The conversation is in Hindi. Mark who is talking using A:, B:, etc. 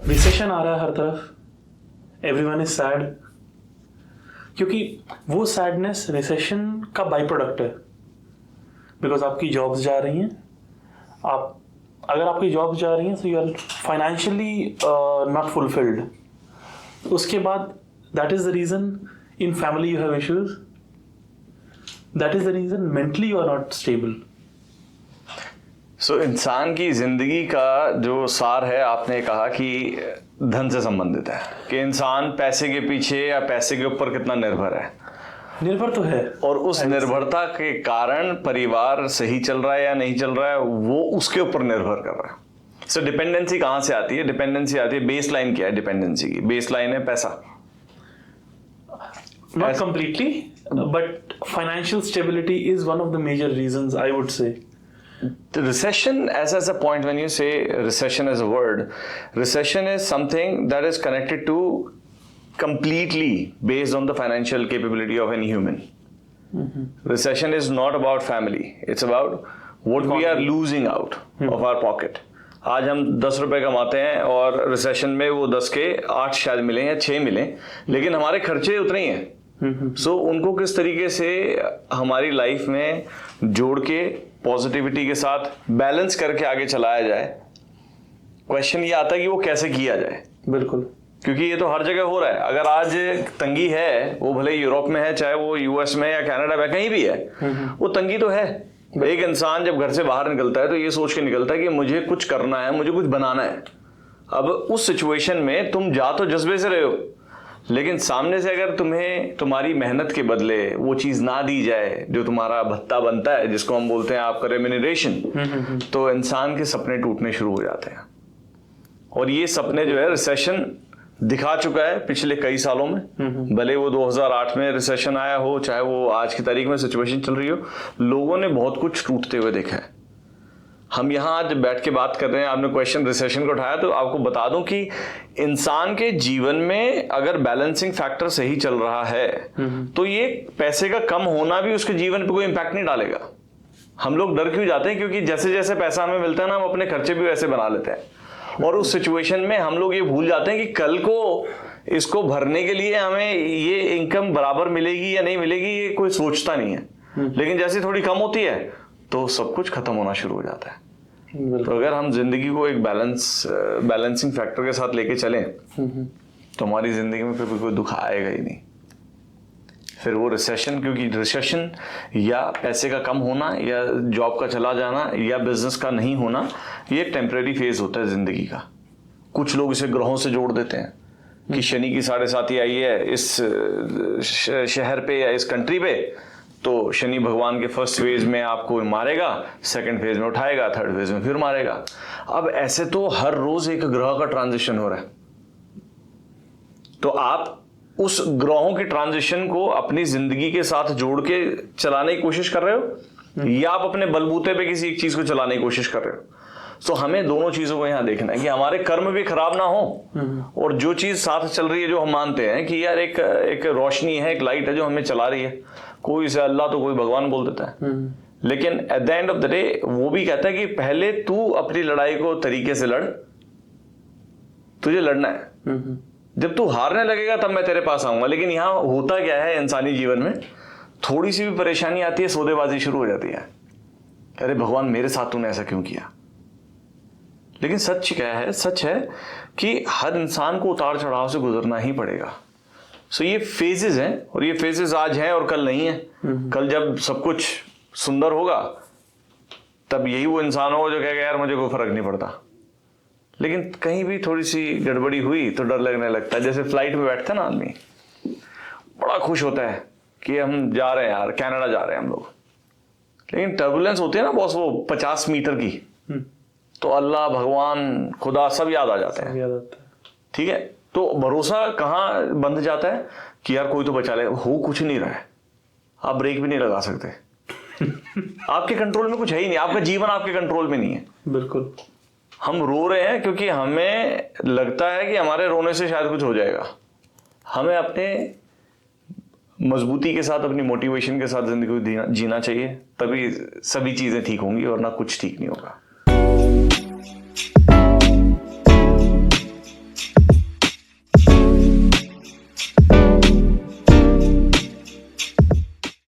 A: रिसेशन आ रहा है हर तरफ, एवरीवन इज सैड, क्योंकि वो सैडनेस रिसेशन का बाई प्रोडक्ट है। बिकॉज आपकी जॉब्स जा रही हैं, आप अगर आपकी जॉब्स जा रही हैं तो you are financially not fulfilled. उसके बाद that is the reason in family you have issues, that is the reason mentally you are not stable.
B: So इंसान की जिंदगी का जो सार है, आपने कहा कि धन से संबंधित है, कि इंसान पैसे के पीछे या पैसे के ऊपर कितना निर्भर है।
A: निर्भर तो है,
B: और उस निर्भरता के कारण परिवार सही चल रहा है या नहीं चल रहा है वो उसके ऊपर निर्भर कर रहा है। सो डिपेंडेंसी कहां से आती है? डिपेंडेंसी आती है, बेस लाइन क्या है डिपेंडेंसी की? बेस लाइन है पैसा।
A: Not completely, but financial stability is one of the major reasons I would say.
B: The recession, as a point, when you say recession as a word, recession is something that is connected to completely based on the financial capability of any human. Recession is not about family. It's about what we are losing out of our pocket. आज हम 10 रुपए कमाते हैं और रिसेशन में वो 10 के 8 शायद मिले या 6 मिले, लेकिन हमारे खर्चे उतने ही हैं। सो उनको किस तरीके से हमारी लाइफ में जोड़ के पॉजिटिविटी के साथ बैलेंस करके आगे चलाया जाए, क्वेश्चन ये आता है कि वो कैसे किया जाए।
A: बिल्कुल,
B: क्योंकि ये तो हर जगह हो रहा है। अगर आज तंगी है, वो भले यूरोप में है, चाहे वो यूएस में या कनाडा में, कहीं भी है, वो तंगी तो है। एक इंसान जब घर से बाहर निकलता है तो ये सोच के निकलता है कि मुझे कुछ करना है, मुझे कुछ बनाना है। अब उस सिचुएशन में तुम जा तो जज्बे से रहे हो, लेकिन सामने से अगर तुम्हें तुम्हारी मेहनत के बदले वो चीज ना दी जाए जो तुम्हारा भत्ता बनता है, जिसको हम बोलते हैं आपका रेम्यूनरेशन, तो इंसान के सपने टूटने शुरू हो जाते हैं। और ये सपने जो है रिसेशन दिखा चुका है पिछले कई सालों में। भले वो 2008 में रिसेशन आया हो, चाहे वो आज की तारीख में सिचुएशन चल रही हो, लोगों ने बहुत कुछ टूटते हुए देखा है। हम यहाँ आज बैठ के बात कर रहे हैं, आपने क्वेश्चन रिसेशन को उठाया, तो आपको बता दूं कि इंसान के जीवन में अगर बैलेंसिंग फैक्टर सही चल रहा है तो ये पैसे का कम होना भी उसके जीवन पे कोई इंपैक्ट नहीं डालेगा। हम लोग डर क्यों जाते हैं? क्योंकि जैसे जैसे पैसा हमें मिलता है ना, हम अपने खर्चे भी वैसे बना लेते हैं, और उस सिचुएशन में हम लोग ये भूल जाते हैं कि कल को इसको भरने के लिए हमें ये इनकम बराबर मिलेगी या नहीं मिलेगी, ये कोई सोचता नहीं है। लेकिन जैसे थोड़ी कम होती है तो सब कुछ खत्म होना शुरू हो जाता है। तो अगर हम जिंदगी को एक बैलेंसिंग फैक्टर के साथ लेके चलें तो हमारी जिंदगी में फिर कोई दुख आएगा ही नहीं। फिर वो रिसेशन, क्योंकि रिसेशन या पैसे का कम होना या जॉब का चला जाना या बिजनेस का नहीं होना, ये एक टेम्परेरी फेज होता है जिंदगी का। कुछ लोग इसे ग्रहों से जोड़ देते हैं कि शनि की 7.5 आई है इस शहर पे या इस कंट्री पे, तो शनि भगवान के फर्स्ट फेज में आपको मारेगा, सेकंड फेज में उठाएगा, थर्ड फेज में फिर मारेगा। अब ऐसे तो हर रोज एक ग्रह का ट्रांजिशन हो रहा है, तो आप उस ग्रहों के ट्रांजिशन को अपनी जिंदगी के साथ जोड़ के चलाने की कोशिश कर रहे हो या आप अपने बलबूते पे किसी एक चीज को चलाने की कोशिश कर रहे हो। तो हमें दोनों चीजों को यहाँ देखना है कि हमारे कर्म भी खराब ना हो, और जो चीज साथ चल रही है, जो हम मानते हैं कि यार एक रोशनी है, एक लाइट है जो हमें चला रही है, कोई इसे अल्लाह तो कोई भगवान बोल देता है, लेकिन at the end of the day वो भी कहता है कि पहले तू अपनी लड़ाई को तरीके से लड़, तुझे लड़ना है। जब तू हारने लगेगा तब मैं तेरे पास आऊंगा। लेकिन यहाँ होता क्या है इंसानी जीवन में, थोड़ी सी भी परेशानी आती है, सौदेबाजी शुरू हो जाती है, अरे भगवान मेरे साथ तूने ऐसा क्यों किया। लेकिन सच क्या है? सच है कि हर इंसान को उतार चढ़ाव से गुजरना ही पड़ेगा। सो ये फेजेस हैं, और ये फेजेस आज हैं और कल नहीं है। कल जब सब कुछ सुंदर होगा तब यही वो इंसान होगा जो कहेगा यार मुझे कोई फर्क नहीं पड़ता। लेकिन कहीं भी थोड़ी सी गड़बड़ी हुई तो डर लगने लगता है। जैसे फ्लाइट में बैठता है ना आदमी, बड़ा खुश होता है कि हम जा रहे हैं यार, कनाडा जा रहे हैं हम लोग, लेकिन टर्बुलेंस होती है ना बॉस, वो 50 मीटर की, तो अल्लाह भगवान खुदा सब याद आ जाते हैं। ठीक है, तो भरोसा कहाँ बंध जाता है कि यार कोई तो बचा ले। हो कुछ नहीं रहा है, आप ब्रेक भी नहीं लगा सकते आपके कंट्रोल में कुछ है ही नहीं, आपका जीवन आपके कंट्रोल में नहीं है।
A: बिल्कुल,
B: हम रो रहे हैं क्योंकि हमें लगता है कि हमारे रोने से शायद कुछ हो जाएगा। हमें अपने मजबूती के साथ, अपनी मोटिवेशन के साथ जिंदगी को जीना चाहिए, तभी सभी चीजें ठीक होंगी, और ना कुछ ठीक नहीं होगा।